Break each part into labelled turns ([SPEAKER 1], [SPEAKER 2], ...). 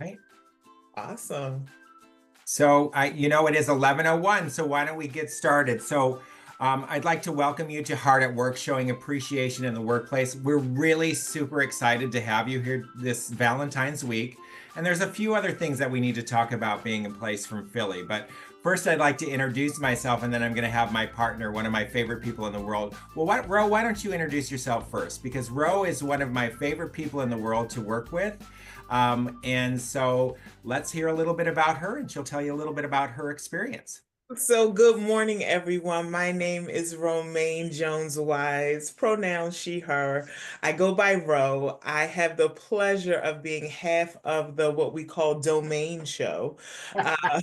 [SPEAKER 1] Right.
[SPEAKER 2] Awesome.
[SPEAKER 1] So it is 11:01. So why don't we get started? I'd like to welcome you to Hard at Work, showing appreciation in the workplace. We're really super excited to have you here this Valentine's week. And there's a few other things that we need to talk about being in place from Philly. But first, I'd like to introduce myself, and then I'm going to have my partner, one of my favorite people in the world. Well, Ro, why don't you introduce yourself first? Because Ro is one of my favorite people in the world to work with. And so let's hear a little bit about her, and she'll tell you a little bit about her experience.
[SPEAKER 2] So, good morning, everyone. My name is Romaine Jones Wise, pronoun she, her. I go by Ro. I have the pleasure of being half of the what we call domain show. Uh,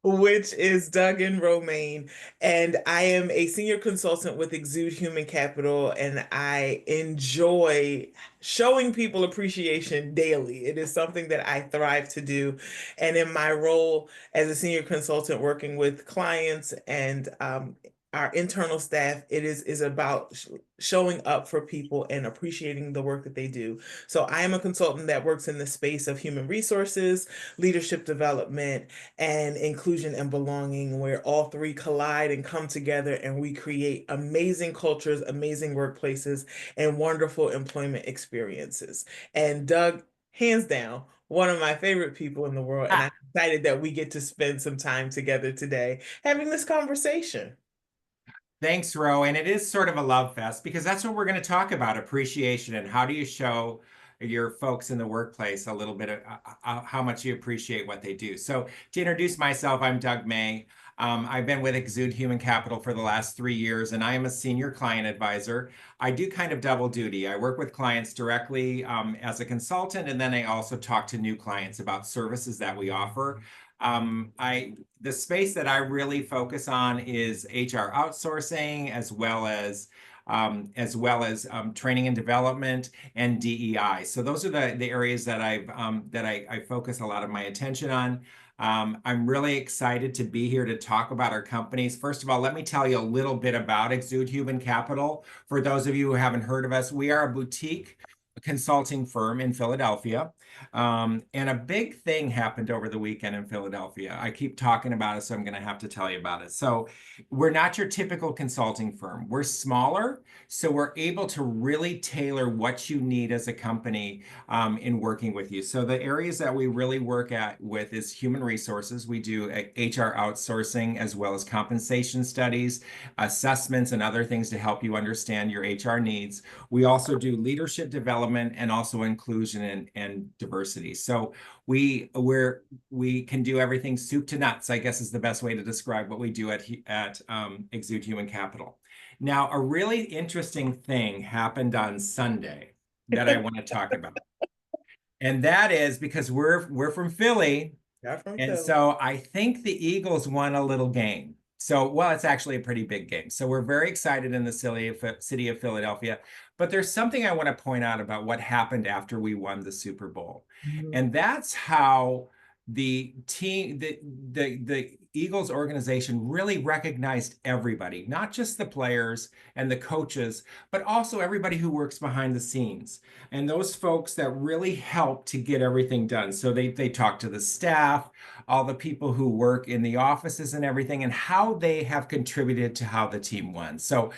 [SPEAKER 2] which is Doug and Romaine. And I am a senior consultant with Exude Human Capital, and I enjoy showing people appreciation daily. It is something that I thrive to do. And in my role as a senior consultant working with clients and our internal staff, it is about showing up for people and appreciating the work that they do. So I am a consultant that works in the space of human resources, leadership development, and inclusion and belonging, where all three collide and come together and we create amazing cultures, amazing workplaces, and wonderful employment experiences. And Doug, hands down, one of my favorite people in the world, and I'm excited that we get to spend some time together today having this conversation.
[SPEAKER 1] Thanks, Ro. And it is sort of a love fest because that's what we're going to talk about, appreciation, and how do you show your folks in the workplace a little bit of how much you appreciate what they do. So to introduce myself, I'm Doug May. I've been with Exude Human Capital for the last 3 years, and I am a senior client advisor. I do kind of double duty. I work with clients directly as a consultant, and then I also talk to new clients about services that we offer. The space that I really focus on is HR outsourcing, as well as training and development and DEI. So those are the areas that I focus a lot of my attention on. I'm really excited to be here to talk about our companies. First of all, let me tell you a little bit about Exude Human Capital. For those of you who haven't heard of us, we are a boutique consulting firm in Philadelphia. And a big thing happened over the weekend in Philadelphia. I keep talking about it, so I'm going to have to tell you about it. So, we're not your typical consulting firm. We're smaller, so we're able to really tailor what you need as a company in working with you. So, the areas that we really work at with is human resources. We do HR outsourcing as well as compensation studies, assessments, and other things to help you understand your HR needs. We also do leadership development and also inclusion and diversity. So we can do everything soup to nuts, I guess is the best way to describe what we do at Exude Human Capital. Now, a really interesting thing happened on Sunday that I want to talk about. And that is because we're from Philly,
[SPEAKER 2] Y'all from
[SPEAKER 1] and
[SPEAKER 2] Philly.
[SPEAKER 1] so I think the Eagles won a little game. So, well, it's actually a pretty big game. So we're very excited in the city of Philadelphia. But there's something I want to point out about what happened after we won the Super Bowl.
[SPEAKER 2] Mhm.
[SPEAKER 1] And that's how the Eagles organization really recognized everybody, not just the players and the coaches, but also everybody who works behind the scenes and those folks that really help to get everything done. So they talk to the staff, all the people who work in the offices and everything, and how they have contributed to how the team won. So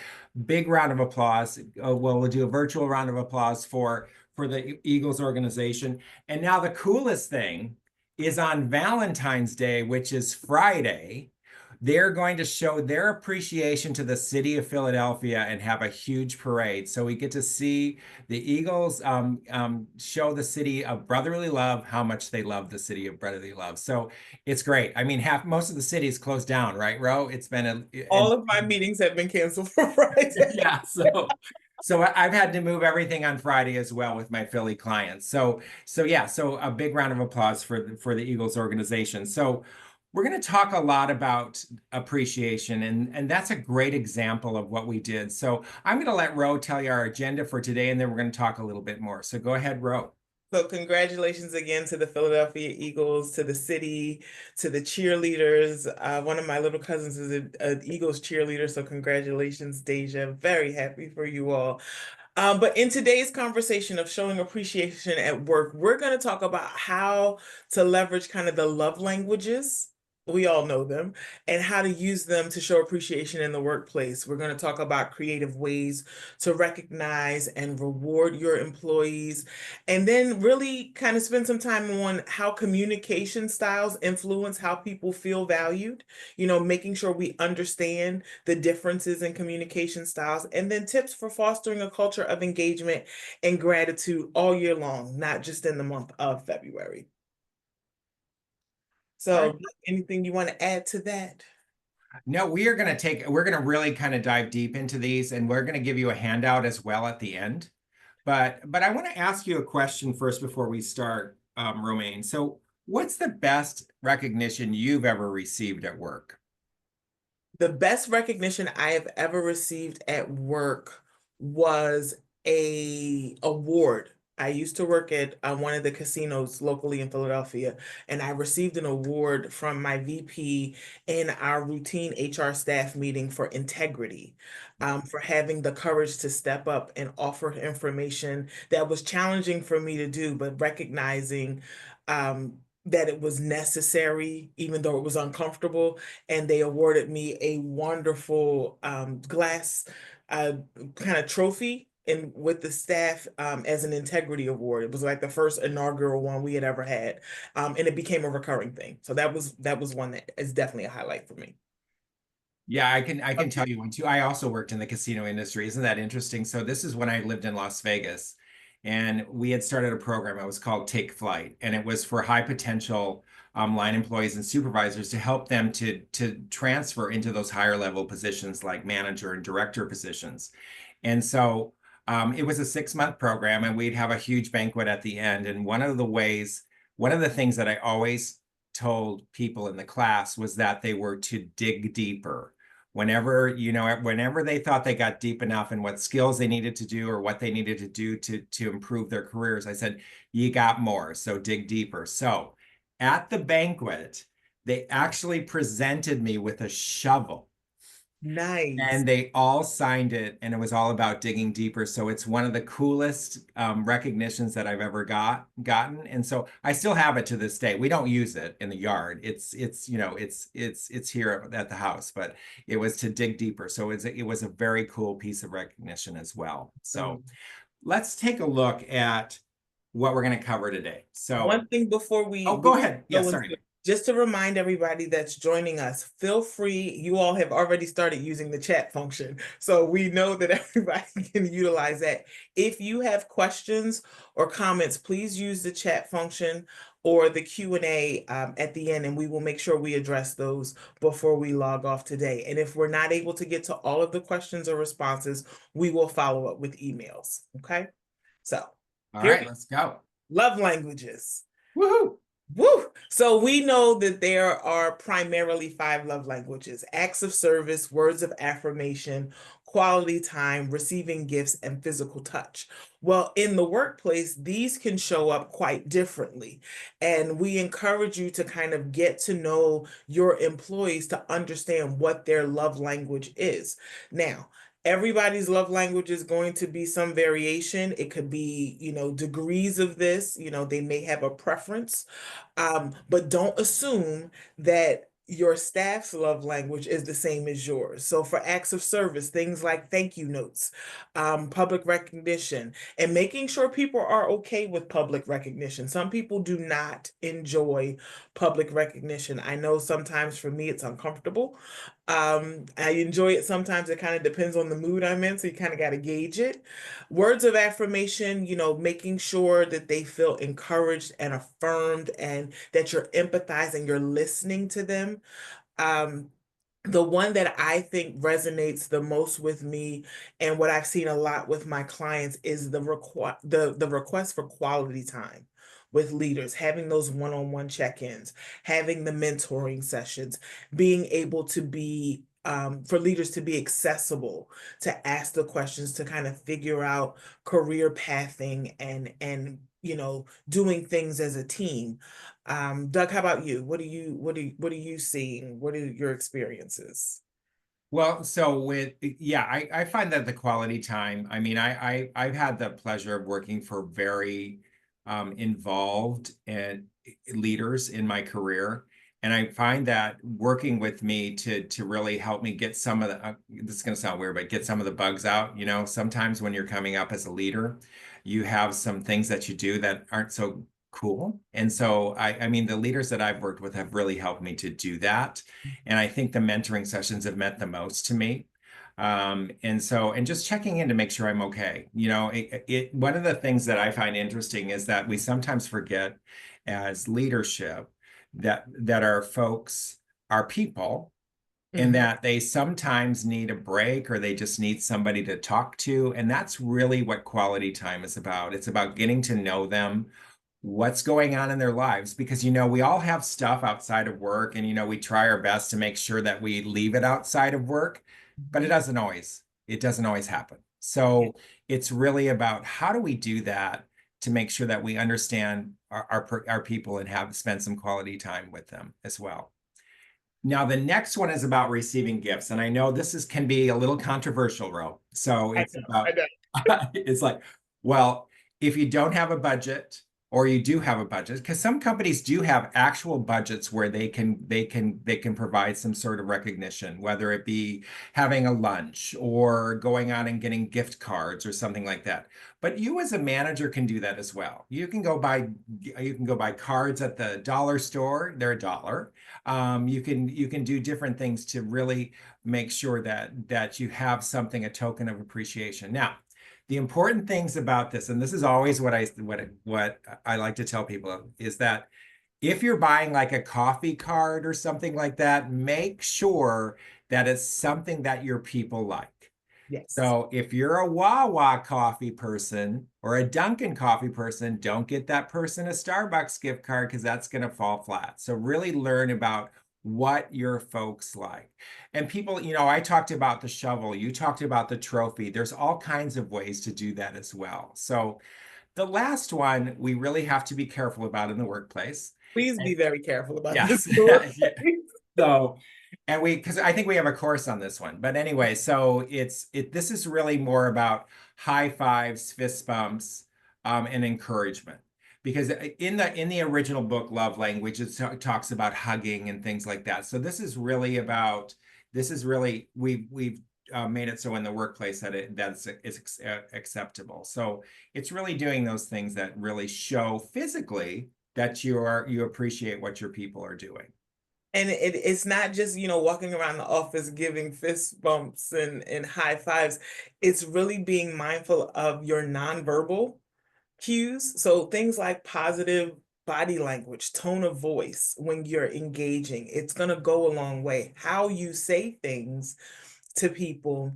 [SPEAKER 1] big round of applause. Well, we'll do a virtual round of applause for the Eagles organization. And now the coolest thing is on Valentine's Day, which is Friday. They're going to show their appreciation to the city of Philadelphia and have a huge parade. So we get to see the Eagles show the city of brotherly love how much they love the city of brotherly love. So it's great. I mean, most of the city is closed down, right, Ro? It's been
[SPEAKER 2] All of my meetings have been canceled for Friday.
[SPEAKER 1] yeah. So I've had to move everything on Friday as well with my Philly clients. So a big round of applause for the Eagles organization. So we're going to talk a lot about appreciation, and that's a great example of what we did. So I'm going to let Ro tell you our agenda for today, and then we're going to talk a little bit more. So go ahead, Ro.
[SPEAKER 2] So congratulations again to the Philadelphia Eagles, to the city, to the cheerleaders. One of my little cousins is an Eagles cheerleader, so congratulations, Deja. Very happy for you all. But in today's conversation of showing appreciation at work, we're going to talk about how to leverage kind of the love languages. We all know them, and how to use them to show appreciation in the workplace. We're going to talk about creative ways to recognize and reward your employees, and then really kind of spend some time on how communication styles influence how people feel valued, making sure we understand the differences in communication styles, and then tips for fostering a culture of engagement and gratitude all year long, not just in the month of February.
[SPEAKER 1] All right.
[SPEAKER 2] So, anything you want to add to that?
[SPEAKER 1] No, we're going to really kind of dive deep into these, and we're going to give you a handout as well at the end. But I want to ask you a question first before we start, Romaine. So, what's the best recognition you've ever received at work?
[SPEAKER 2] The best recognition I have ever received at work was a award. I used to work at one of the casinos locally in Philadelphia, and I received an award from my VP in our routine HR staff meeting for integrity, for having the courage to step up and offer information that was challenging for me to do, but recognizing that it was necessary, even though it was uncomfortable, and they awarded me a wonderful glass uh, kind of trophy and with the staff as an integrity award. It was like the first inaugural one we had ever had, and it became a recurring thing. So that was one that is definitely a highlight for me.
[SPEAKER 1] Yeah, I can tell you one too. I also worked in the casino industry. Isn't that interesting? So this is when I lived in Las Vegas, and we had started a program. It was called Take Flight, and it was for high potential line employees and supervisors to help them to transfer into those higher level positions like manager and director positions. And so it was a 6 month program, and we'd have a huge banquet at the end. And one of the things that I always told people in the class was that they were to dig deeper. Whenever they thought they got deep enough in what skills they needed to do or what they needed to do to improve their careers, I said, you got more, so dig deeper. So at the banquet, they actually presented me with a shovel
[SPEAKER 2] Nice.
[SPEAKER 1] and they all signed it, and it was all about digging deeper. So it's one of the coolest recognitions that I've ever gotten, and so I still have it to this day. We don't use it in the yard. It's here at the house, but it was to dig deeper. So it was a very cool piece of recognition as well. So let's take a look at what we're going to cover today. So,
[SPEAKER 2] One thing before we,
[SPEAKER 1] oh, go ahead. Yeah,
[SPEAKER 2] go into
[SPEAKER 1] sorry.
[SPEAKER 2] it, just to remind everybody that's joining us, feel free. You all have already started using the chat function, so we know that everybody can utilize that. If you have questions or comments, please use the chat function or the Q&A at the end, and we will make sure we address those before we log off today. And if we're not able to get to all of the questions or responses, we will follow up with emails. Okay, so
[SPEAKER 1] All
[SPEAKER 2] here
[SPEAKER 1] right,
[SPEAKER 2] we
[SPEAKER 1] let's go.
[SPEAKER 2] love languages.
[SPEAKER 1] Woohoo!
[SPEAKER 2] Woo! So we know that there are primarily five love languages: acts of service, words of affirmation, quality time, receiving gifts, and physical touch. Well, in the workplace, these can show up quite differently. And we encourage you to kind of get to know your employees to understand what their love language is. Now, everybody's love language is going to be some variation. It could be, degrees of this, they may have a preference. But don't assume that your staff's love language is the same as yours. So for acts of service, things like thank you notes, public recognition, and making sure people are okay with public recognition. Some people do not enjoy public recognition. I know sometimes for me it's uncomfortable. I enjoy it sometimes. It kind of depends on the mood I'm in, so you kind of got to gauge it. Words of affirmation, making sure that they feel encouraged and affirmed and that you're empathizing, you're listening to them. Um, the one that I think resonates the most with me and what I've seen a lot with my clients is the request for quality time with leaders, having those one-on-one check-ins, having the mentoring sessions, being able to be for leaders to be accessible, to ask the questions, to kind of figure out career pathing and doing things as a team. Doug, how about you? What are you seeing? What are your experiences?
[SPEAKER 1] Well, so with yeah, I find that the quality time, I mean, I've had the pleasure of working for very involved and leaders in my career. And I find that working with me to really help me get some of the this is going to sound weird, but get some of the bugs out. You know, sometimes when you're coming up as a leader, you have some things that you do that aren't so cool. And so I mean, the leaders that I've worked with have really helped me to do that. And I think the mentoring sessions have meant the most to me. And just checking in to make sure I'm okay. You know, one of the things that I find interesting is that we sometimes forget as leadership that our folks are people and
[SPEAKER 2] Mhm.
[SPEAKER 1] that they sometimes need a break or they just need somebody to talk to. And that's really what quality time is about. It's about getting to know them, what's going on in their lives, because we all have stuff outside of work, and we try our best to make sure that we leave it outside of work, but
[SPEAKER 2] Mhm.
[SPEAKER 1] it doesn't always happen.
[SPEAKER 2] Yeah.
[SPEAKER 1] So it's really about how do we do that to make sure that we understand our people and have spent some quality time with them as well. Now, the next one is about receiving gifts. And I know can be a little controversial, Ro. So
[SPEAKER 2] I
[SPEAKER 1] it's
[SPEAKER 2] know, I
[SPEAKER 1] about,
[SPEAKER 2] know.
[SPEAKER 1] it's like, well, if you don't have a budget or you do have a budget, because some companies do have actual budgets where they can provide some sort of recognition, whether it be having a lunch or going out and getting gift cards or something like that. But you as a manager can do that as well. You can go buy cards at the dollar store, they're a dollar. You can do different things to really make sure that you have something, a token of appreciation. Now, the important things about this, and this is always what I like to tell people, is that if you're buying like a coffee card or something like that, make sure that it's something that your people like.
[SPEAKER 2] Yes.
[SPEAKER 1] So if you're a Wawa coffee person or a Dunkin' coffee person, don't get that person a Starbucks gift card because that's going to fall flat. So really learn about what your folks like. And people, I talked about the shovel, you talked about the trophy. There's all kinds of ways to do that as well. So the last one we really have to be careful about in the workplace.
[SPEAKER 2] Please
[SPEAKER 1] And
[SPEAKER 2] be very careful about
[SPEAKER 1] yes,
[SPEAKER 2] this story.
[SPEAKER 1] yeah. So, because I think we have a course on this one, but anyway, so this is really more about high fives, fist bumps, and encouragement. Because in the original book, Love Language, it talks about hugging and things like that. So we've made it so in the workplace that it's acceptable. So it's really doing those things that really show physically that you appreciate what your people are doing.
[SPEAKER 2] And it's not just, walking around the office giving fist bumps and high fives. It's really being mindful of your nonverbal cues. So things like positive body language, tone of voice when you're engaging, it's going to go a long way. How you say things to people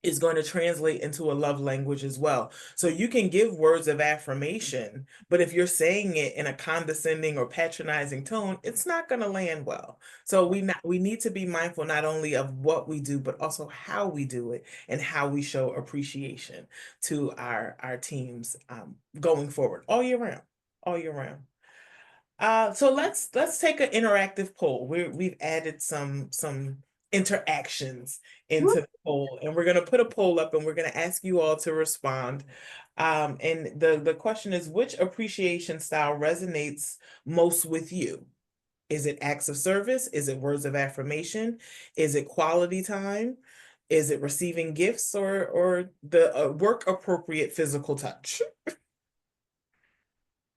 [SPEAKER 2] is going to translate into a love language as well. So you can give words of affirmation, but if you're saying it in a condescending or patronizing tone, it's not going to land well. So we need to be mindful not only of what we do, but also how we do it and how we show appreciation to our teams going forward all year round, all year round. So let's take an interactive poll. We've added some interactions into the poll, and we're gonna put a poll up, and we're gonna ask you all to respond. And the question is, which appreciation style resonates most with you? Is it acts of service? Is it words of affirmation? Is it quality time? Is it receiving gifts or the work appropriate physical touch?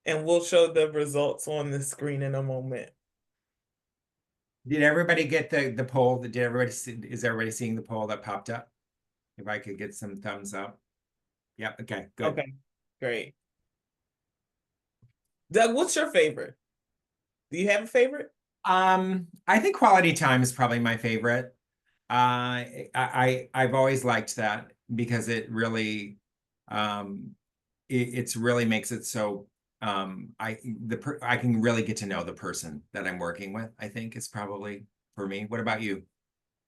[SPEAKER 2] And we'll show the results on the screen in a moment.
[SPEAKER 1] Did everybody get the poll? Is everybody seeing the poll that popped up? If I could get some thumbs up. Yep. Okay, good.
[SPEAKER 2] Okay, great. Doug, what's your favorite? Do you have a favorite?
[SPEAKER 1] I think quality time is probably my favorite. I've always liked that because um, it's really makes it so I can really get to know the person that I'm working with, I think is probably for me. What about you?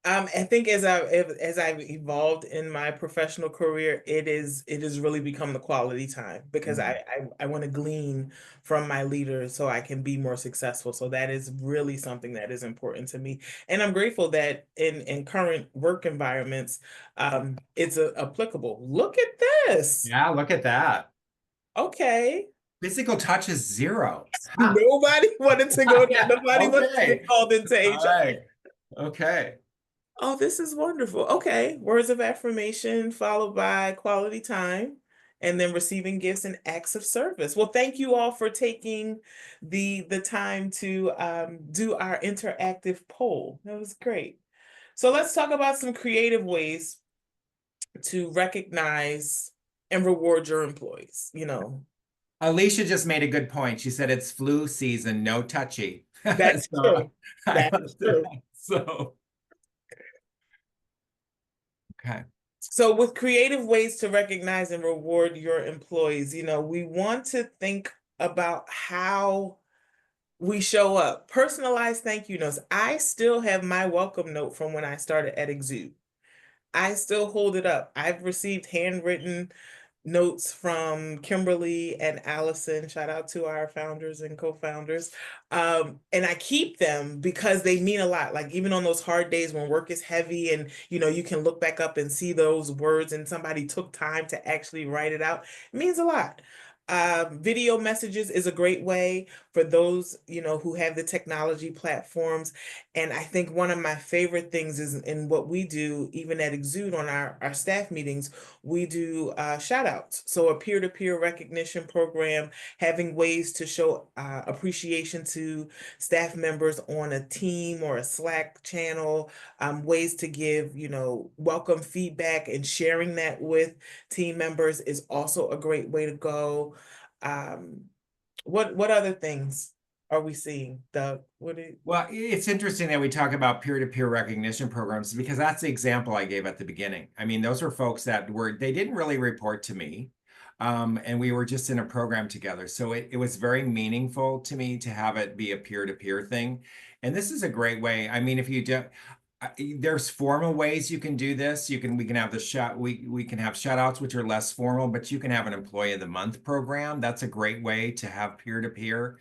[SPEAKER 2] I think as I've evolved in my professional career, it is really become the quality time because
[SPEAKER 1] Mm.
[SPEAKER 2] I want to glean from my leaders so I can be more successful. So that is really something that is important to me, and I'm grateful that in current work environments, it's applicable. Look at this.
[SPEAKER 1] Yeah, look at that.
[SPEAKER 2] Okay.
[SPEAKER 1] Physical touch is zero. Huh.
[SPEAKER 2] Nobody wanted to go there.
[SPEAKER 1] Yeah,
[SPEAKER 2] Nobody wanted to get
[SPEAKER 1] okay.
[SPEAKER 2] called into
[SPEAKER 1] All
[SPEAKER 2] HR.
[SPEAKER 1] right. Okay.
[SPEAKER 2] Oh, this is wonderful. Okay. Words of affirmation followed by quality time and then receiving gifts and acts of service. Well, thank you all for taking the time to do our interactive poll. That was great. So let's talk about some creative ways to recognize and reward your employees.
[SPEAKER 1] Alicia just made a good point. She said it's flu season, no touchy.
[SPEAKER 2] That's
[SPEAKER 1] So
[SPEAKER 2] true.
[SPEAKER 1] I
[SPEAKER 2] That is
[SPEAKER 1] love
[SPEAKER 2] true.
[SPEAKER 1] that. So, okay.
[SPEAKER 2] So, with creative ways to recognize and reward your employees, we want to think about how we show up. Personalized thank you notes. I still have my welcome note from when I started at Exude. I still hold it up. I've received handwritten notes from Kimberly and Allison. Shout out to our founders and co-founders. And I keep them because they mean a lot. Like even on those hard days when work is heavy and you can look back up and see those words and somebody took time to actually write it out. It means a lot. Video messages is a great way for those who have the technology platforms. And I think one of my favorite things is in what we do, even at Exude on our staff meetings, we do shout outs. So a peer-to-peer recognition program, having ways to show appreciation to staff members on a team or a Slack channel, ways to give, welcome feedback and sharing that with team members is also a great way to go. Um, what other things are we seeing, Doug? What do you...
[SPEAKER 1] Well, it's interesting that we talk about peer-to-peer recognition programs because that's the example I gave at the beginning. I mean, those were folks that they didn't really report to me. And we were just in a program together. So it was very meaningful to me to have it be a peer-to-peer thing. And this is a great way. I mean, if you do, there's formal ways you can do this. We can have we can have shout outs, which are less formal, but you can have an employee of the month program. That's a great way to have peer-to-peer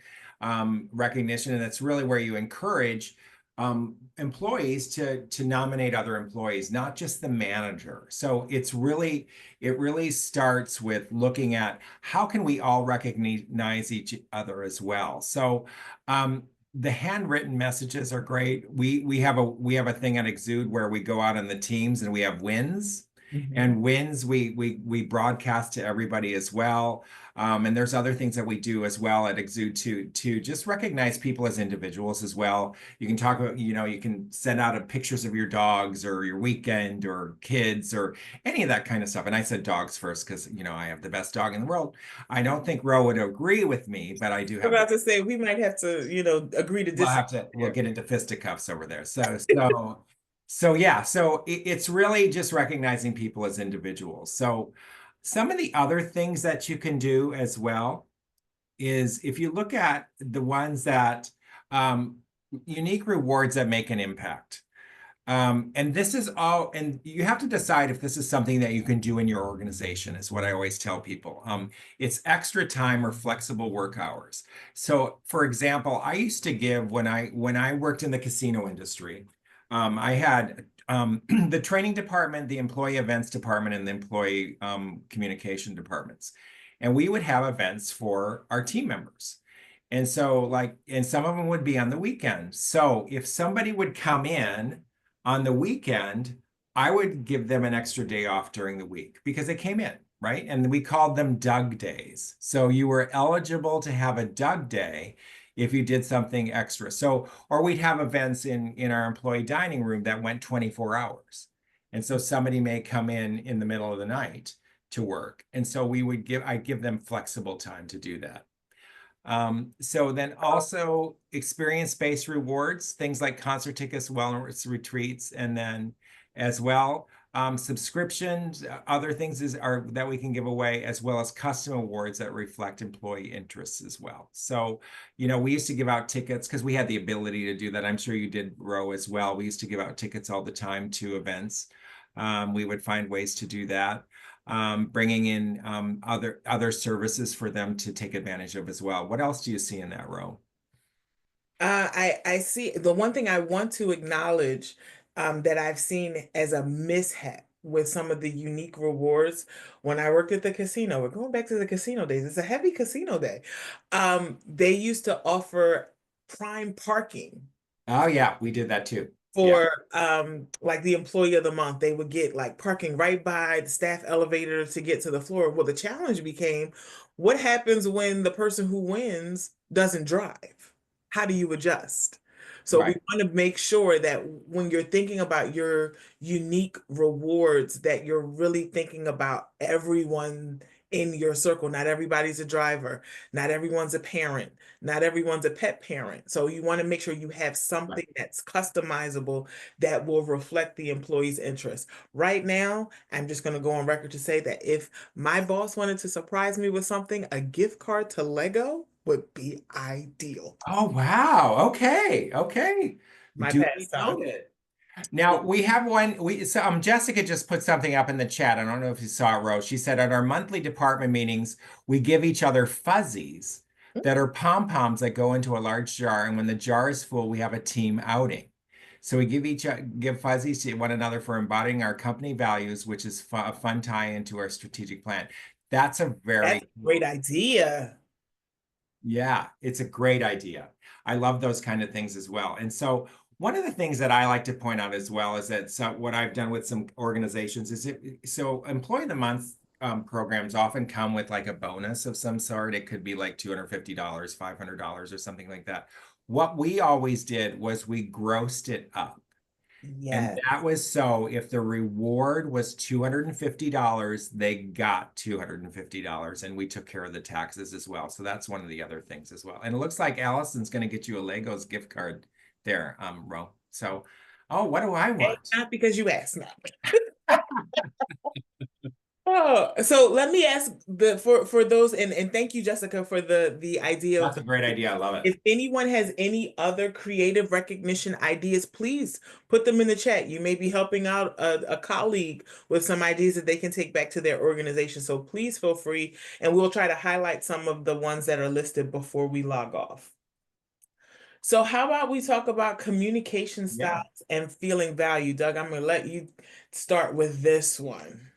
[SPEAKER 1] recognition. And that's really where you encourage employees to nominate other employees, not just the manager. So it really starts with looking at how can we all recognize each other as well. So the handwritten messages are great. We have a thing at Exude where we go out on the teams and we have wins.
[SPEAKER 2] Mhm.
[SPEAKER 1] And wins we broadcast to everybody as well. And there's other things that we do as well at Exude to just recognize people as individuals as well. You can talk about, you can send out pictures of your dogs or your weekend or kids or any of that kind of stuff. And I said dogs first because, I have the best dog in the world. I don't think Ro would agree with me, but I do
[SPEAKER 2] I'm
[SPEAKER 1] have the
[SPEAKER 2] about to say we might have to, agree to disagree
[SPEAKER 1] we'll
[SPEAKER 2] there.
[SPEAKER 1] get into fisticuffs over there. So yeah, so it's really just recognizing people as individuals. So some of the other things that you can do as well is if you look at the ones that um, unique rewards that make an impact. And this is all, and you have to decide if this is something that you can do in your organization, is what I always tell people. It's extra time or flexible work hours. So, for example, I used to give when I worked in the casino industry, I had the training department, the employee events department, and the employee communication departments. And we would have events for our team members. And so, and some of them would be on the weekend. So if somebody would come in on the weekend, I would give them an extra day off during the week because they came in, right? And we called them Doug days. So you were eligible to have a Doug day if you did something extra. So, or we'd have events in our employee dining room that went 24 hours. And so somebody may come in the middle of the night to work. And so I'd give them flexible time to do that. So then also experience-based rewards, things like concert tickets, wellness retreats, and then as well, subscriptions, other things are that we can give away, as well as custom awards that reflect employee interests as well. So, we used to give out tickets because we had the ability to do that. I'm sure you did, Ro, as well. We used to give out tickets all the time to events. We would find ways to do that. Bringing in other services for them to take advantage of as well. What else do you see in that, Ro?
[SPEAKER 2] I see the one thing I want to acknowledge that I've seen as a mishap with some of the unique rewards when I worked at the casino. We're going back to the casino days. It's a heavy casino day. They used to offer prime parking
[SPEAKER 1] Oh yeah, we did that too. Yeah,
[SPEAKER 2] for like the employee of the month. They would get like parking right by the staff elevator to get to the floor. Well, the challenge became, what happens when the person who wins doesn't drive? How do you adjust? So we
[SPEAKER 1] right,
[SPEAKER 2] want to make sure that when you're thinking about your unique rewards, that you're really thinking about everyone in your circle. Not everybody's a driver, not everyone's a parent, not everyone's a pet parent. So you want to make sure you have
[SPEAKER 1] right.
[SPEAKER 2] something that's customizable that will reflect the employee's interest. Right now, I'm just going to go on record to say that if my boss wanted to surprise me with something, a gift card to Lego would be ideal.
[SPEAKER 1] Oh wow. Okay. Okay.
[SPEAKER 2] My
[SPEAKER 1] Duly
[SPEAKER 2] pastime.
[SPEAKER 1] noted. Now we have one. Jessica just put something up in the chat. I don't know if you saw it, Rose. She said at our monthly department meetings, we give each other fuzzies that are pom-poms that go into a large jar, and when the jar is full, we have a team outing. So we give fuzzies to one another for embodying our company values, which is a fun tie into our strategic plan. That's a
[SPEAKER 2] That's
[SPEAKER 1] very
[SPEAKER 2] a great idea.
[SPEAKER 1] Yeah, it's a great idea. I love those kind of things as well. And so one of the things that I like to point out as well is that what I've done with some organizations is Employee of the Month programs often come with like a bonus of some sort. It could be like $250, $500 or something like that. What we always did was we grossed it up. And
[SPEAKER 2] Yes.
[SPEAKER 1] that was so if the reward was $250, they got $250, and we took care of the taxes as well. So that's one of the other things as well. And it looks like Allison's going to get you a Legos gift card there, Ro. So, oh, what do I
[SPEAKER 2] Hey,
[SPEAKER 1] want?
[SPEAKER 2] not because you asked me. Oh, so let me ask for those and thank you, Jessica, for the idea of
[SPEAKER 1] That's a great idea. I love it.
[SPEAKER 2] if anyone has any other creative recognition ideas, please put them in the chat. You may be helping out a colleague with some ideas that they can take back to their organization. So please feel free, and we'll try to highlight some of the ones that are listed before we log off. So how about we talk about communication
[SPEAKER 1] Yeah.
[SPEAKER 2] styles and feeling value? Doug, I'm going to let you start with this one.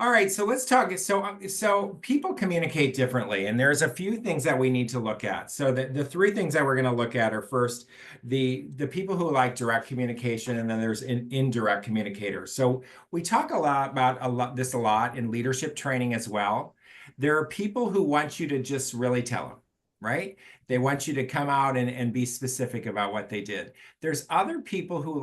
[SPEAKER 1] All right, so let's talk. So people communicate differently, and there's a few things that we need to look at. So the three things that we're going to look at are first the people who like direct communication, and then there's indirect communicators. So we talk a lot about a lot in leadership training as well. There are people who want you to just really tell them, right? They want you to come out and be specific about what they did. There's other people who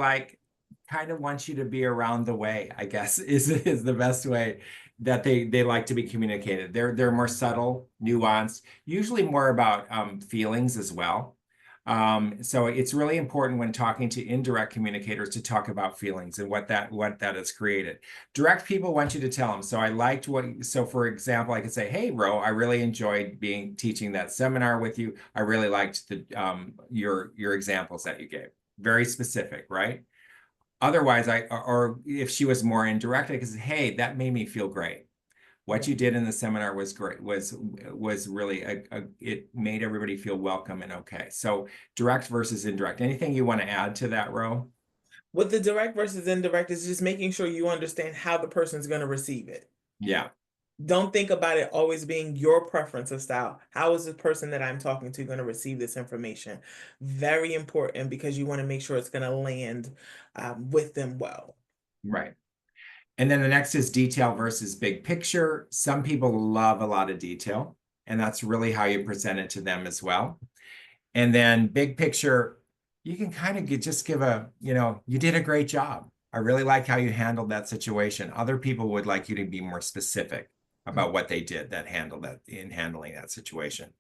[SPEAKER 1] kind of want you to be around the way, I guess, is the best way that they like to be communicated. They're more subtle, nuanced, usually more about feelings as well. So it's really important when talking to indirect communicators to talk about feelings and what that has created. Direct people want you to tell them. So I liked so for example, I could say, hey, Ro, I really enjoyed teaching that seminar with you. I really liked your examples that you gave. Very specific, right? Otherwise, or if she was more indirect, I could say, hey, that made me feel great. What
[SPEAKER 2] Yeah.
[SPEAKER 1] you did in the seminar was great, was really it made everybody feel welcome and okay. So direct versus indirect. Anything you want to add to that, Ro?
[SPEAKER 2] With the direct versus indirect is just making sure you understand how the person's going to receive it.
[SPEAKER 1] Yeah,
[SPEAKER 2] Don't think about it always being your preference of style. How is the person that I'm talking to going to receive this information? Very important because you want to make sure it's going to land with them well.
[SPEAKER 1] right. And then the next is detail versus big picture. Some people love a lot of detail, and that's really how you present it to them as well. And then big picture, you can kind of just give you did a great job. I really like how you handled that situation. Other people would like you to be more specific
[SPEAKER 2] Mm.
[SPEAKER 1] about what they did that handled that in handling that situation.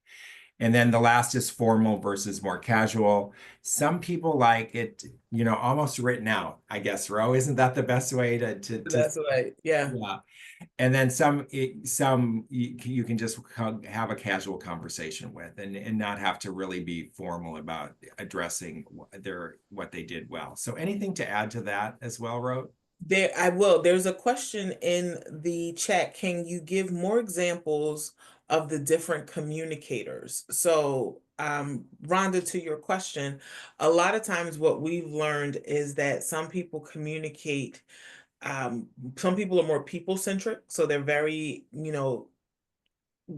[SPEAKER 1] And then the last is formal versus more casual. Some people like it, almost written out, I guess, Ro. Isn't that the best way to
[SPEAKER 2] That's right. Yeah.
[SPEAKER 1] yeah. And then some you can just have a casual conversation with and not have to really be formal about addressing what they did well. So anything to add to that as well, Ro?
[SPEAKER 2] There, I will. There's a question in the chat. Can you give more examples of the different communicators? So, Rhonda, to your question, a lot of times what we've learned is that some people communicate, some people are more people centric, so they're very,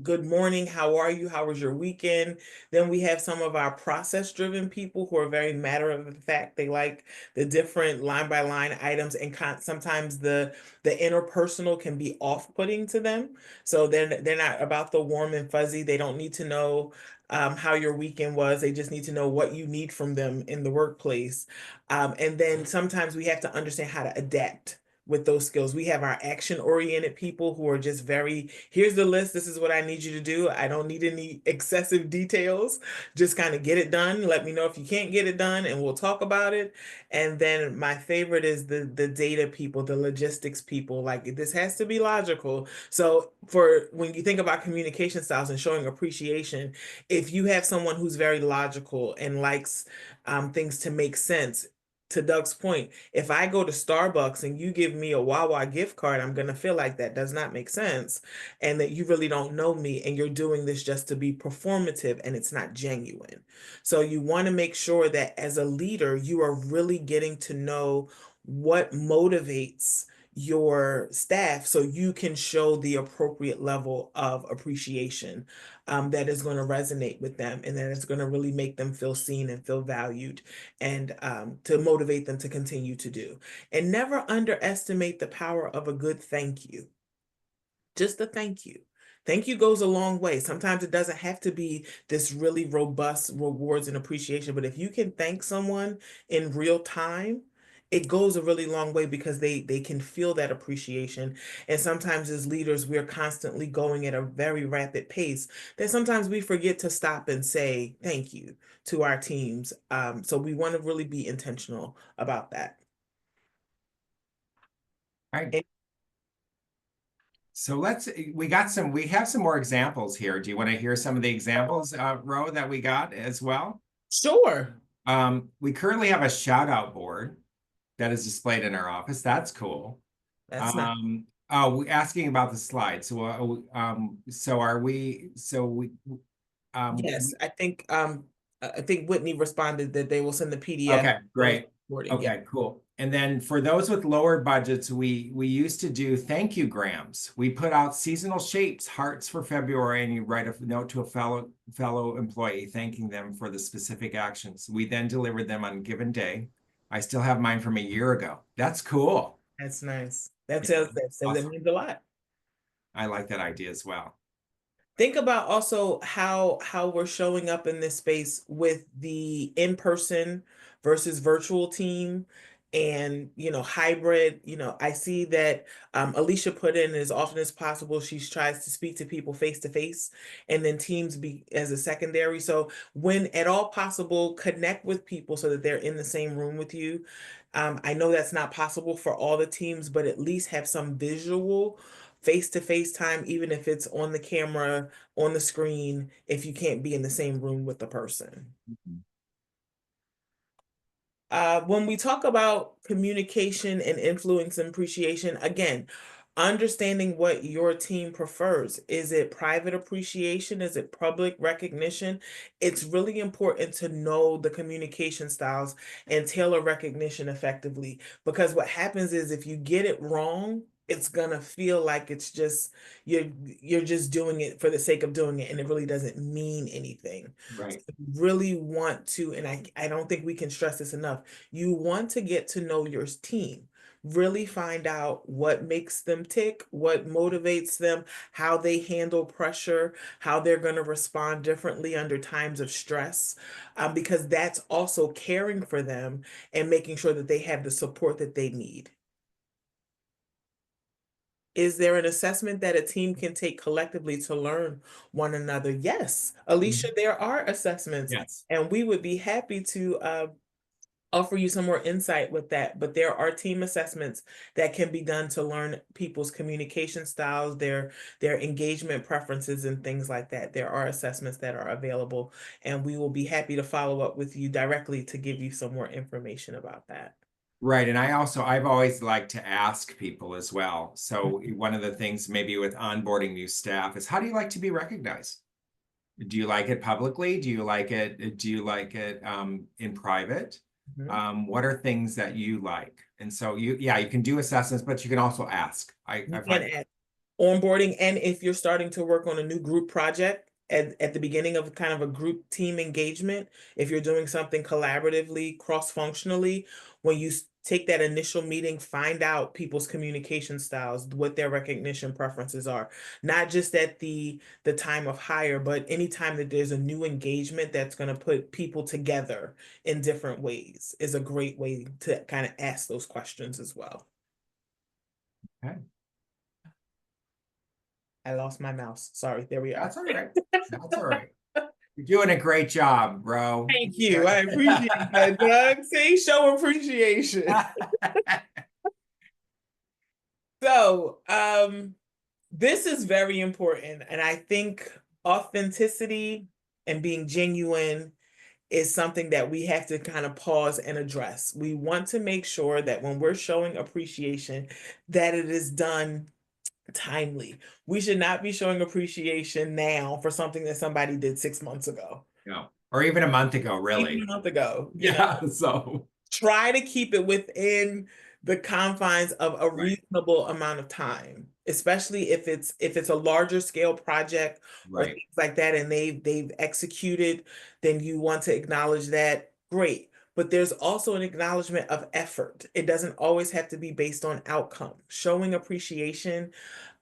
[SPEAKER 2] good morning, how are you? How was your weekend? Then we have some of our process driven people who are very matter of fact. They like the different line by line items, and sometimes the interpersonal can be off-putting to them. So they're not about the warm and fuzzy. They don't need to know how your weekend was. They just need to know what you need from them in the workplace. And then sometimes we have to understand how to adapt with those skills. We have our action oriented people who are just very, here's the list. This is what I need you to do. I don't need any excessive details. Just kind of get it done. Let me know if you can't get it done and we'll talk about it. And then my favorite is the data people, the logistics people. Like this has to be logical. So for when you think about communication styles and showing appreciation, if you have someone who's very logical and likes things to make sense, to Doug's point, if I go to Starbucks and you give me a Wawa gift card, I'm going to feel like that does not make sense and that you really don't know me and you're doing this just to be performative and it's not genuine. So you want to make sure that as a leader, you are really getting to know what motivates your staff so you can show the appropriate level of appreciation that is going to resonate with them and that is going to really make them feel seen and feel valued and to motivate them to continue to do. And never underestimate the power of a good thank you. Just a thank you. Thank you goes a long way. Sometimes it doesn't have to be this really robust rewards and appreciation, but if you can thank someone in real time, it goes a really long way because they can feel that appreciation. And sometimes as leaders, we're constantly going at a very rapid pace that sometimes we forget to stop and say thank you to our teams. So we want to really be intentional about that.
[SPEAKER 1] All right.
[SPEAKER 2] And
[SPEAKER 1] So we have some more examples here. Do you want to hear some of the examples, Ro, that we got as well?
[SPEAKER 2] sure,
[SPEAKER 1] We currently have a shout out board that is displayed in our office. That's cool.
[SPEAKER 2] that's not.
[SPEAKER 1] Asking about the slide. So are we, so
[SPEAKER 2] Yes, I think Whitney responded that they will send the PDF
[SPEAKER 1] okay,
[SPEAKER 2] those
[SPEAKER 1] great.
[SPEAKER 2] recording. Yeah,
[SPEAKER 1] Okay, cool. And then for those with lower budgets, we used to do thank you grams. We put out seasonal shapes, hearts for February, and you write a note to a fellow employee thanking them for the specific actions. We then delivered them on a given day. I still have mine from a year ago. That's cool.
[SPEAKER 2] that's nice.
[SPEAKER 1] Yeah,
[SPEAKER 2] That
[SPEAKER 1] awesome.
[SPEAKER 2] means a lot.
[SPEAKER 1] I like that idea as well.
[SPEAKER 2] Think about also how we're showing up in this space with the in-person versus virtual team and hybrid. I see that Alicia put in as often as possible she tries to speak to people face to face and then teams be as a secondary. So when at all possible, connect with people so that they're in the same room with you. I know that's not possible for all the teams, but at least have some visual face-to-face time, even if it's on the camera, on the screen, if you can't be in the same room with the person. When we talk about communication and influence and appreciation, again, understanding what your team prefers. Is it private appreciation? Is it public recognition? It's really important to know the communication styles and tailor recognition effectively because what happens is if you get it wrong, it's gonna feel like it's just you're just doing it for the sake of doing it and it really doesn't mean anything.
[SPEAKER 1] Right.
[SPEAKER 2] Really want to, and I don't think we can stress this enough, you want to get to know your team. Really find out what makes them tick, what motivates them, how they handle pressure, how they're going to respond differently under times of stress, because that's also caring for them and making sure that they have the support that they need. Is there an assessment that a team can take collectively to learn one another? Yes, Alicia,
[SPEAKER 1] Mhm.
[SPEAKER 2] there are assessments,
[SPEAKER 1] Yes.
[SPEAKER 2] and we would be happy to offer you some more insight with that. But there are team assessments that can be done to learn people's communication styles, their engagement preferences, and things like that. There are assessments that are available, and we will be happy to follow up with you directly to give you some more information about that.
[SPEAKER 1] Right. And I've always liked to ask people as well. So one of the things maybe with onboarding new staff is how do you like to be recognized? Do you like it publicly? Do you like it in private?
[SPEAKER 2] Mhm.
[SPEAKER 1] What are things that you like? And so yeah, you can do assessments, but you can also ask.
[SPEAKER 2] You
[SPEAKER 1] I
[SPEAKER 2] can
[SPEAKER 1] find,
[SPEAKER 2] add onboarding, and if you're starting to work on a new group project at the beginning of kind of a group team engagement, if you're doing something collaboratively, cross-functionally, when you take that initial meeting, find out people's communication styles, what their recognition preferences are, not just at the time of hire, but anytime that there's a new engagement that's going to put people together in different ways is a great way to kind of ask those questions as well.
[SPEAKER 1] okay,
[SPEAKER 2] I lost my mouse. Sorry, there we are.
[SPEAKER 1] that's all right. That's all right. You're doing a great job, bro.
[SPEAKER 2] Thank you. I appreciate that, Doug. See, show appreciation. So, this is very important, and I think authenticity and being genuine is something that we have to kind of pause and address. We want to make sure that when we're showing appreciation, that it is done timely. We should not be showing appreciation now for something that somebody did 6 months ago,
[SPEAKER 1] No, or even a month ago,
[SPEAKER 2] even
[SPEAKER 1] really.
[SPEAKER 2] a month ago,
[SPEAKER 1] Yeah. So,
[SPEAKER 2] try to keep it within the confines of a
[SPEAKER 1] right,
[SPEAKER 2] reasonable amount of time, especially if it's a larger scale project or
[SPEAKER 1] right.
[SPEAKER 2] things like that, and they've executed, then you want to acknowledge that. Great. But there's also an acknowledgement of effort. It doesn't always have to be based on outcome. Showing appreciation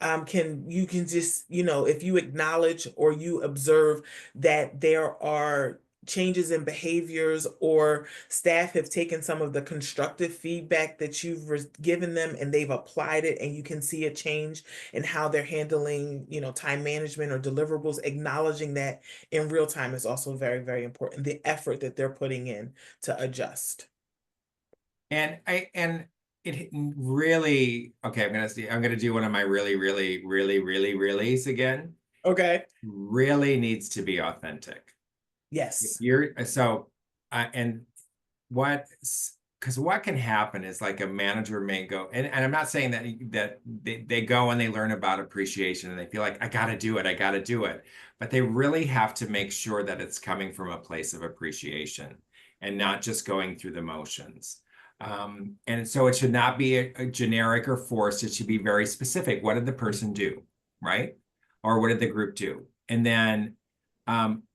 [SPEAKER 2] you can just, if you acknowledge or you observe that there are changes in behaviors, or staff have taken some of the constructive feedback that you've given them and they've applied it, and you can see a change in how they're handling, time management or deliverables. Acknowledging that in real time is also very, very important. The effort that they're putting in to adjust.
[SPEAKER 1] And it really okay. I'm gonna do one of my really's again.
[SPEAKER 2] Okay.
[SPEAKER 1] Really needs to be authentic.
[SPEAKER 2] Yes.
[SPEAKER 1] You're so and what because what can happen is like a manager may go and I'm not saying that they go and they learn about appreciation and they feel like I gotta do it, but they really have to make sure that it's coming from a place of appreciation and not just going through the motions. And so it should not be a generic or forced. It should be very specific. What did the person do, right? Or what did the group do? And then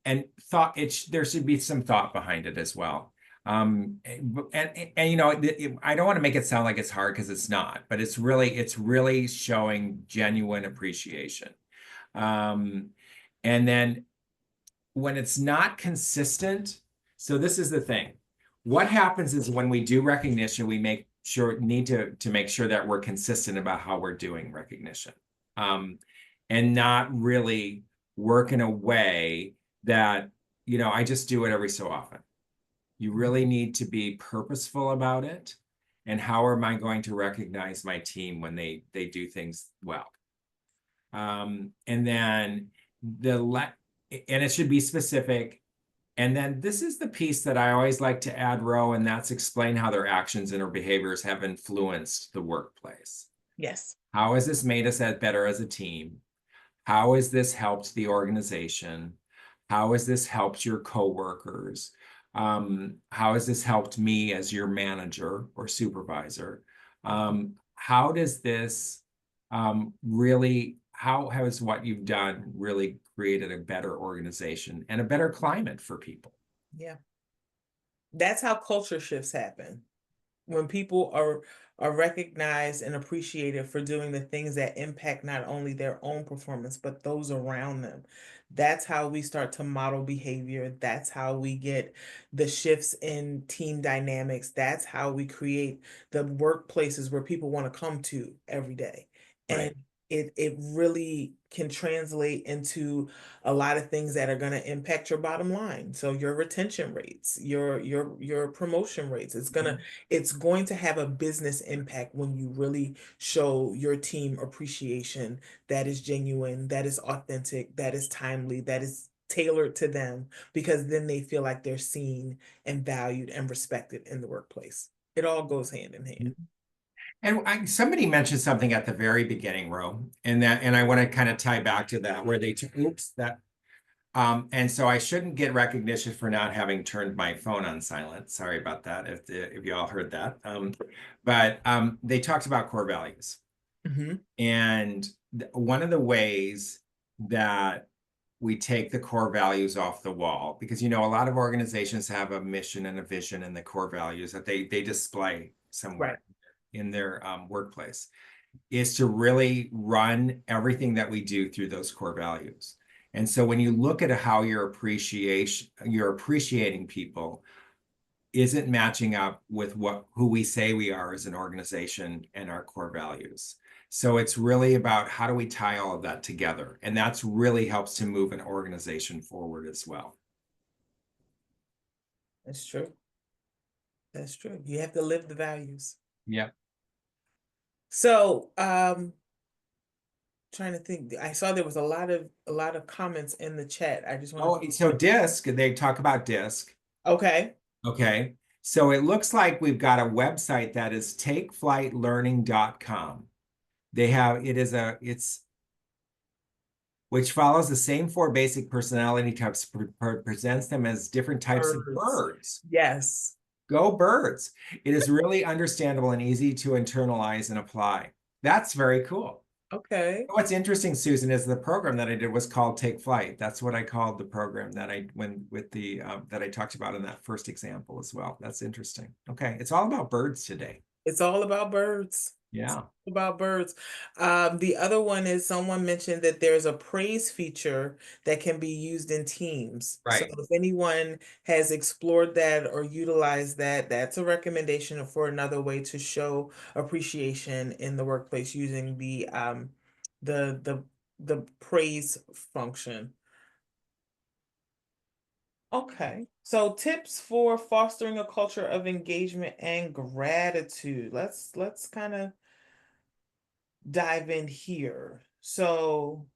[SPEAKER 1] and thought there should be some thought behind it as well. And I don't want to make it sound like it's hard because it's not, but it's really showing genuine appreciation. Um, and then when it's not consistent, so this is the thing. What happens is when we do recognition, we need to make sure that we're consistent about how we're doing recognition. And not really work in a way that, I just do it every so often. You really need to be purposeful about it. And how am I going to recognize my team when they do things well? And then and it should be specific. And then this is the piece that I always like to add, Row, and that's explain how their actions and their behaviors have influenced the workplace.
[SPEAKER 2] Yes.
[SPEAKER 1] How has this made us better as a team? How has this helped the organization? How has this helped your coworkers? How has this helped me as your manager or supervisor? How does this how has what you've done really created a better organization and a better climate for people?
[SPEAKER 2] Yeah. That's how culture shifts happen. When people are recognized and appreciated for doing the things that impact not only their own performance but those around them. That's how we start to model behavior. That's how we get the shifts in team dynamics. That's how we create the workplaces where people want to come to every day. And
[SPEAKER 1] Right.
[SPEAKER 2] it really can translate into a lot of things that are going to impact your bottom line. So your retention rates, your promotion rates, it's going to have a business impact when you really show your team appreciation that is genuine, that is authentic, that is timely, that is tailored to them, because then they feel like they're seen and valued and respected in the workplace. It all goes hand in hand.
[SPEAKER 1] And somebody mentioned something at the very beginning, Ro, and I want to kind of tie back to that where they took, oops, that, and so I shouldn't get recognition for not having turned my phone on silent. Sorry about that, if you all heard that. But they talked about core values,
[SPEAKER 2] Mhm.
[SPEAKER 1] and one of the ways that we take the core values off the wall, because a lot of organizations have a mission and a vision and the core values that they display
[SPEAKER 2] Right.
[SPEAKER 1] somewhere in their workplace, is to really run everything that we do through those core values. And so when you look at how you're appreciating people isn't matching up with who we say we are as an organization and our core values. So it's really about how do we tie all of that together? And that's really helps to move an organization forward as well.
[SPEAKER 2] That's true. That's true. You have to live the values.
[SPEAKER 1] Yep.
[SPEAKER 2] So, trying to think. I saw there was a lot of comments in the chat. I just want to.
[SPEAKER 1] Oh, so DISC, they talk about DISC.
[SPEAKER 2] Okay.
[SPEAKER 1] Okay. So it looks like we've got a website that is takeflightlearning.com. It's which follows the same four basic personality types, presents them as different types of
[SPEAKER 2] Birds.
[SPEAKER 1] birds.
[SPEAKER 2] Yes.
[SPEAKER 1] Go birds. It is really understandable and easy to internalize and apply. That's very cool.
[SPEAKER 2] Okay.
[SPEAKER 1] What's interesting, Susan, is the program that I did was called Take Flight. That's what I called the program that I when with the that I talked about in that first example as well. That's interesting. Okay, it's all about birds today.
[SPEAKER 2] It's all about birds. It's
[SPEAKER 1] Yeah,
[SPEAKER 2] all about birds. The other one is someone mentioned that there's a praise feature that can be used in Teams. So
[SPEAKER 1] right.
[SPEAKER 2] if anyone has explored that or utilized that, that's a recommendation for another way to show appreciation in the workplace using the the the praise function. Okay. So tips for fostering a culture of engagement and gratitude. Let's kind of dive in here. So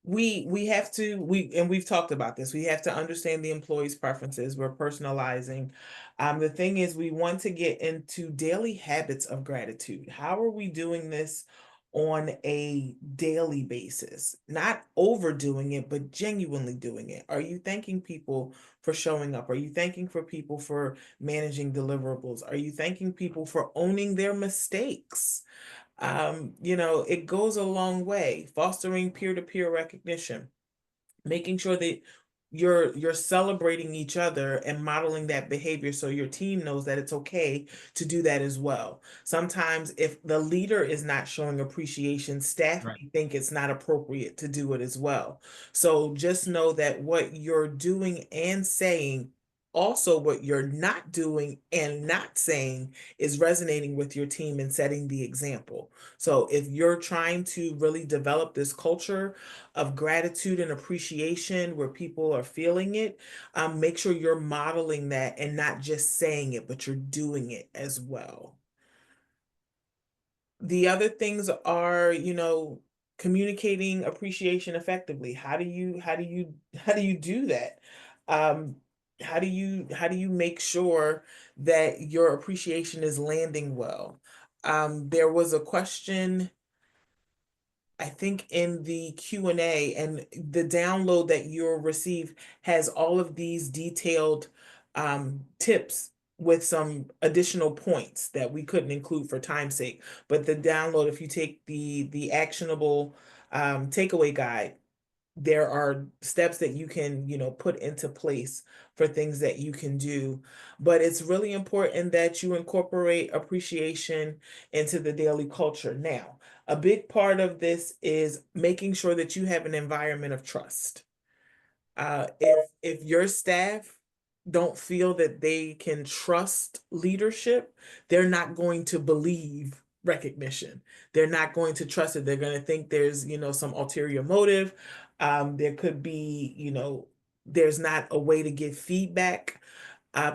[SPEAKER 2] we have to we've talked about this. We have to understand the employee's preferences. We're personalizing. The thing is, we want to get into daily habits of gratitude. How are we doing this on a daily basis? Not overdoing it, but genuinely doing it. Are you thanking people for showing up? Are you thanking for people for managing deliverables? Are you thanking people for owning their mistakes? It goes a long way. Fostering peer-to-peer recognition, making sure that you're celebrating each other and modeling that behavior so your team knows that it's okay to do that as well. Sometimes if the leader is not showing appreciation, staff
[SPEAKER 1] Right.
[SPEAKER 2] may think it's not appropriate to do it as well. So just know that what you're doing and saying, also what you're not doing and not saying, is resonating with your team and setting the example. So if you're trying to really develop this culture of gratitude and appreciation where people are feeling it, make sure you're modeling that and not just saying it, but you're doing it as well. The other things are, communicating appreciation effectively. How do you do that? Um, how do you make sure that your appreciation is landing well? There was a question, I think, in the Q&A, and the download that you'll receive has all of these detailed tips with some additional points that we couldn't include for time's sake. But the download, if you take the actionable takeaway guide, there are steps that you can, put into place for things that you can do. But it's really important that you incorporate appreciation into the daily culture. Now, a big part of this is making sure that you have an environment of trust. If your staff don't feel that they can trust leadership, they're not going to believe recognition. They're not going to trust it. They're going to think there's, some ulterior motive. There could be, there's not a way to give feedback.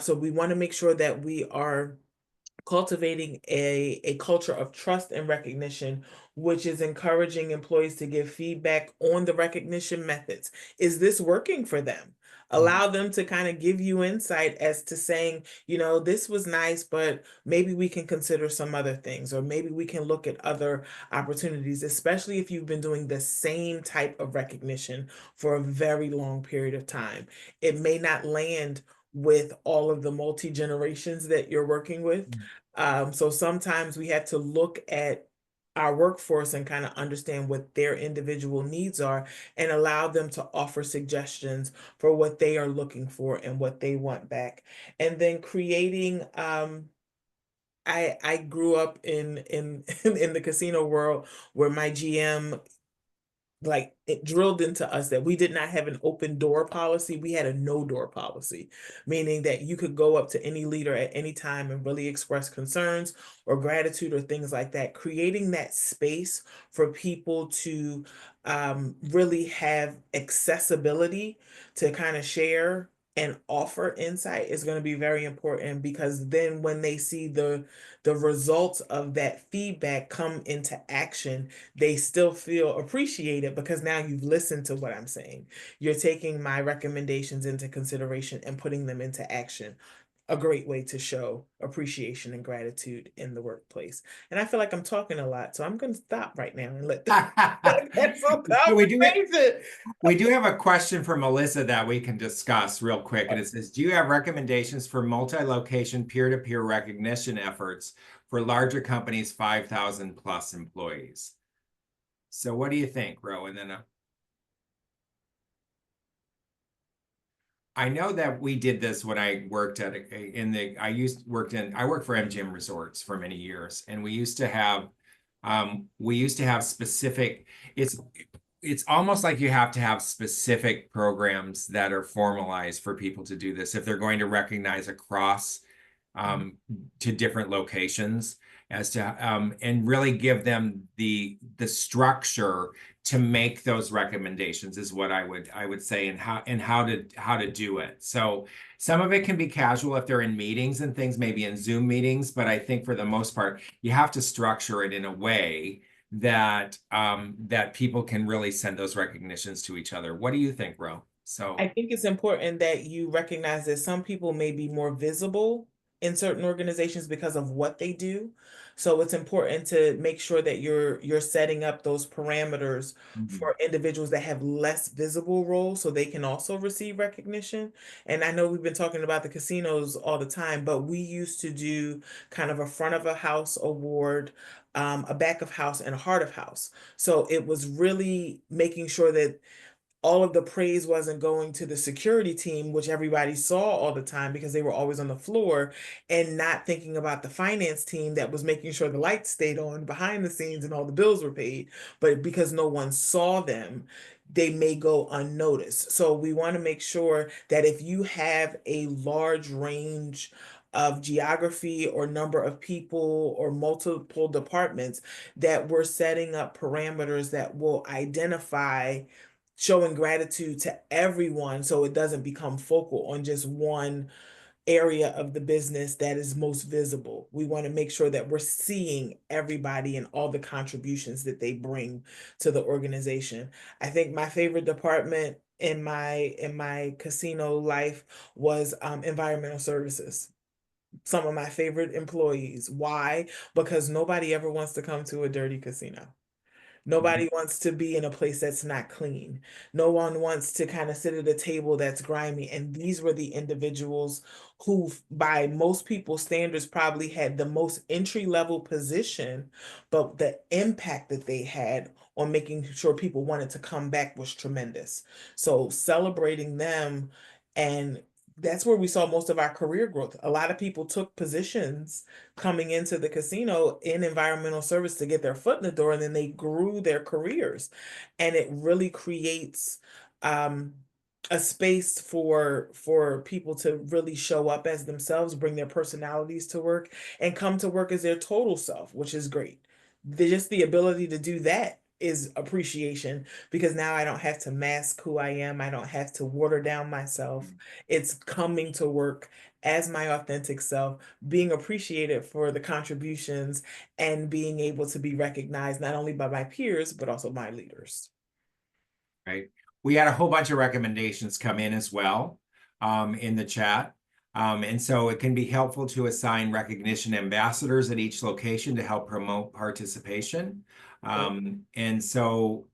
[SPEAKER 2] So we want to make sure that we are cultivating a culture of trust and recognition, which is encouraging employees to give feedback on the recognition methods. Is this working for them? Allow them to kind of give you insight as to saying, this was nice, but maybe we can consider some other things, or maybe we can look at other opportunities, especially if you've been doing the same type of recognition for a very long period of time. It may not land with all of the multi-generations that you're working with. So sometimes we have to look at our workforce and kind of understand what their individual needs are and allow them to offer suggestions for what they are looking for and what they want back. And then creating I grew up in in the casino world where my GM, like, it drilled into us that we did not have an open door policy. We had a no door policy, meaning that you could go up to any leader at any time and really express concerns or gratitude or things like that. Creating that space for people to really have accessibility to kind of share and offer insight is going to be very important, because then when they see the results of that feedback come into action, they still feel appreciated because now you've listened to what I'm saying. You're taking my recommendations into consideration and putting them into action. A great way to show appreciation and gratitude in the workplace. And I feel like I'm talking a lot, so I'm going to stop right now and let them have some
[SPEAKER 1] So
[SPEAKER 2] conversation.
[SPEAKER 1] we do have a question from Melissa that we can discuss real quick. And it says, do you have recommendations for multi-location peer-to-peer recognition efforts for larger companies, 5,000 plus employees? So what do you think, Ro? And then I know that we did this when I worked at I worked for MGM Resorts for many years, and we used to have specific, it's almost like you have to have specific programs that are formalized for people to do this if they're going to recognize across to different locations, as to and really give them the structure to make those recommendations is what I would say, and how to do it. So some of it can be casual if they're in meetings and things, maybe in Zoom meetings, but I think for the most part you have to structure it in a way that that people can really send those recognitions to each other. What do you think, Ro?
[SPEAKER 2] I
[SPEAKER 1] So
[SPEAKER 2] think it's important that you recognize that some people may be more visible in certain organizations because of what they do. So it's important to make sure that you're setting up those parameters
[SPEAKER 1] mhm.
[SPEAKER 2] for individuals that have less visible roles so they can also receive recognition. And I know we've been talking about the casinos all the time, but we used to do kind of a front of a house award, a back of house, and a heart of house. So it was really making sure that all of the praise wasn't going to the security team, which everybody saw all the time because they were always on the floor, and not thinking about the finance team that was making sure the lights stayed on behind the scenes and all the bills were paid. But because no one saw them, they may go unnoticed. So we want to make sure that if you have a large range of geography or number of people or multiple departments, that we're setting up parameters that will identify showing gratitude to everyone so it doesn't become focal on just one area of the business that is most visible. We want to make sure that we're seeing everybody and all the contributions that they bring to the organization. I think my favorite department in my casino life was environmental services. Some of my favorite employees. Why? Because nobody ever wants to come to a dirty casino. Nobody wants to be in a place that's not clean. No one wants to kind of sit at a table that's grimy. And these were the individuals who, by most people's standards, probably had the most entry level position, but the impact that they had on making sure people wanted to come back was tremendous. So celebrating them, and that's where we saw most of our career growth. A lot of people took positions coming into the casino in environmental service to get their foot in the door, and then they grew their careers. And it really creates um a space for people to really show up as themselves, bring their personalities to work, and come to work as their total self, which is great. Just the ability to do that is appreciation because now I don't have to mask who I am. I don't have to water down myself. It's coming to work as my authentic self, being appreciated for the contributions and being able to be recognized not only by my peers, but also my leaders.
[SPEAKER 1] Right? We had a whole bunch of recommendations come in as well in the chat. And so it can be helpful to assign recognition ambassadors at each location to help promote participation. And so,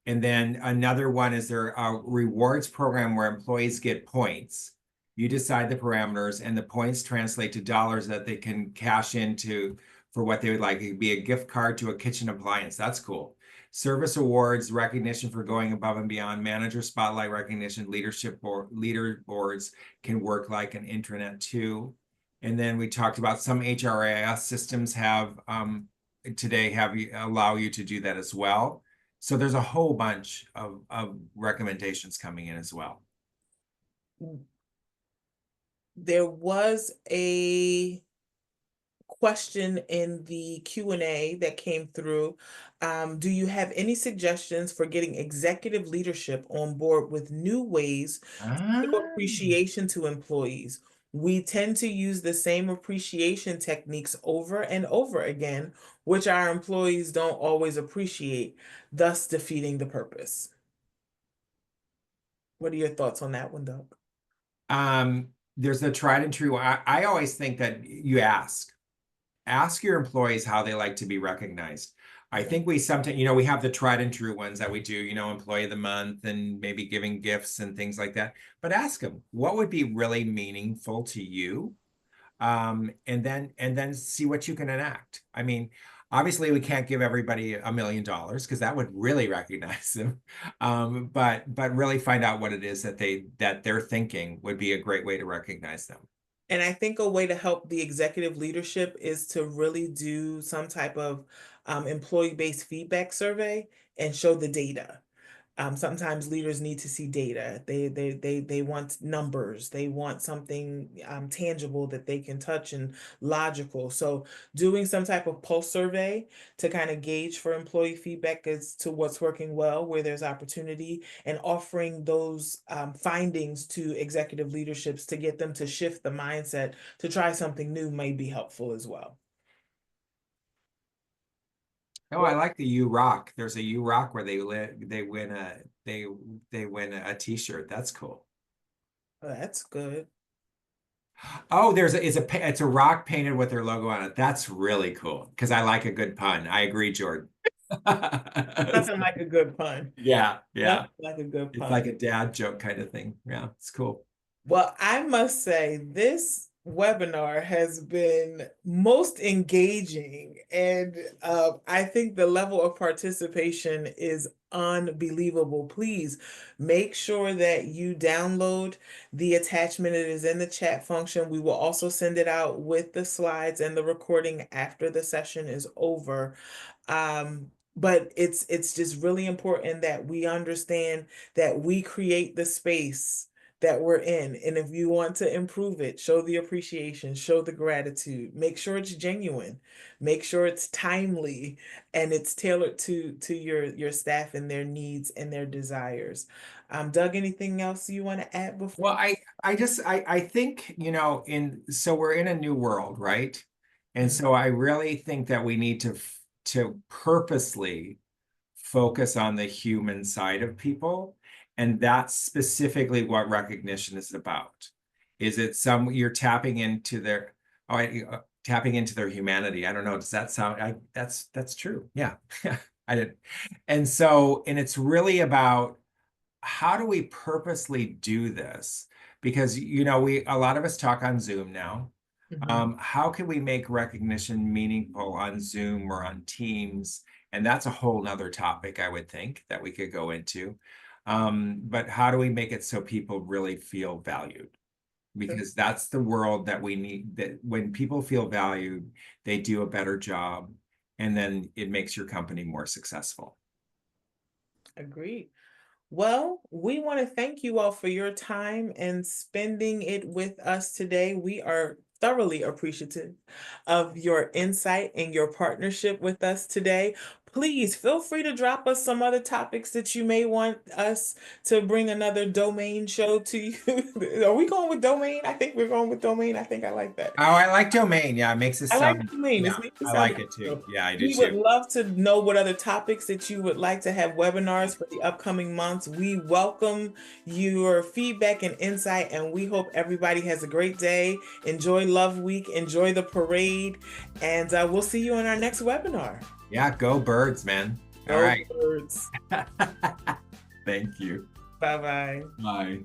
[SPEAKER 1] and then another one is there a rewards program where employees get points. You decide the parameters, and the points translate to dollars that they can cash into for what they would like. It could be a gift card to a kitchen appliance. That's cool. Service awards, recognition for going above and beyond, manager spotlight recognition, leader boards can work like an intranet too. And then we talked about some HRIS systems have today have you allow you to do that as well. So there's a whole bunch of recommendations coming in as well.
[SPEAKER 2] There was a question in the Q&A that came through. Do you have any suggestions for getting executive leadership on board with new ways to show
[SPEAKER 1] Ah,
[SPEAKER 2] appreciation to employees? We tend to use the same appreciation techniques over and over again, which our employees don't always appreciate, thus defeating the purpose. What are your thoughts on that one, Doug?
[SPEAKER 1] there's a tried and true. I always think that you ask your employees how they like to be recognized. I think we sometimes, we have the tried and true ones that we do, employee of the month and maybe giving gifts and things like that. But ask them, what would be really meaningful to you? And then see what you can enact. I mean, obviously we can't give everybody $1 million because that would really recognize them. But really find out what it is that they're thinking would be a great way to recognize them.
[SPEAKER 2] And I think a way to help the executive leadership is to really do some type of employee-based feedback survey and show the data. Sometimes leaders need to see data. They want numbers. They want something tangible that they can touch and logical. So doing some type of pulse survey to kind of gauge for employee feedback as to what's working well, where there's opportunity, and offering those findings to executive leaderships to get them to shift the mindset to try something new may be helpful as well.
[SPEAKER 1] Oh, I like the You Rock. There's a You Rock where they win a t-shirt. That's cool.
[SPEAKER 2] Well, that's good.
[SPEAKER 1] Oh, it's a rock painted with their logo on it. That's really cool because I like a good pun. I agree, Jordan.
[SPEAKER 2] Nothing like a good pun.
[SPEAKER 1] Yeah, yeah.
[SPEAKER 2] Nothing like a good
[SPEAKER 1] It's like
[SPEAKER 2] pun.
[SPEAKER 1] a dad joke kind of thing. Yeah, it's cool.
[SPEAKER 2] Well, I must say this webinar has been most engaging, and I think the level of participation is unbelievable. Please make sure that you download the attachment. It is in the chat function. We will also send it out with the slides and the recording after the session is over. But it's just really important that we understand that we create the space that we're in. And if you want to improve it, show the appreciation, show the gratitude, make sure it's genuine, make sure it's timely, and it's tailored to your staff and their needs and their desires. Doug, anything else you want to add
[SPEAKER 1] Well,
[SPEAKER 2] before?
[SPEAKER 1] I think, so we're in a new world, right? And
[SPEAKER 2] Mhm.
[SPEAKER 1] so I really think that we need to purposely focus on the human side of people. And that's specifically what recognition is about. Is it you're tapping into tapping into their humanity. I don't know. Does that sound, that's true. Yeah. I did. And it's really about how do we purposely do this? Because, a lot of us talk on Zoom now.
[SPEAKER 2] Mhm.
[SPEAKER 1] How can we make recognition meaningful on Zoom or on Teams? And that's a whole nother topic, I would think, that we could go into. But how do we make it so people really feel valued? Because that's the world that we need, that when people feel valued, they do a better job, and then it makes your company more successful.
[SPEAKER 2] Agreed. Well, we want to thank you all for your time and spending it with us today. We are thoroughly appreciative of your insight and your partnership with us today. Please feel free to drop us some other topics that you may want us to bring another domain show to you. Are we going with domain? I think we're going with domain. I think I like that.
[SPEAKER 1] Oh, I like domain. Yeah, it makes it
[SPEAKER 2] I like
[SPEAKER 1] sound,
[SPEAKER 2] the name.
[SPEAKER 1] yeah,
[SPEAKER 2] It's makes it
[SPEAKER 1] I
[SPEAKER 2] sound
[SPEAKER 1] like it too.
[SPEAKER 2] good.
[SPEAKER 1] Yeah, I do
[SPEAKER 2] We would
[SPEAKER 1] too.
[SPEAKER 2] love to know what other topics that you would like to have webinars for the upcoming months. We welcome your feedback and insight, and we hope everybody has a great day. Enjoy Love Week, enjoy the parade, and we'll see you on our next webinar.
[SPEAKER 1] Yeah, go birds, man. All
[SPEAKER 2] Go
[SPEAKER 1] right.
[SPEAKER 2] birds.
[SPEAKER 1] Thank you.
[SPEAKER 2] Bye bye.
[SPEAKER 1] Bye.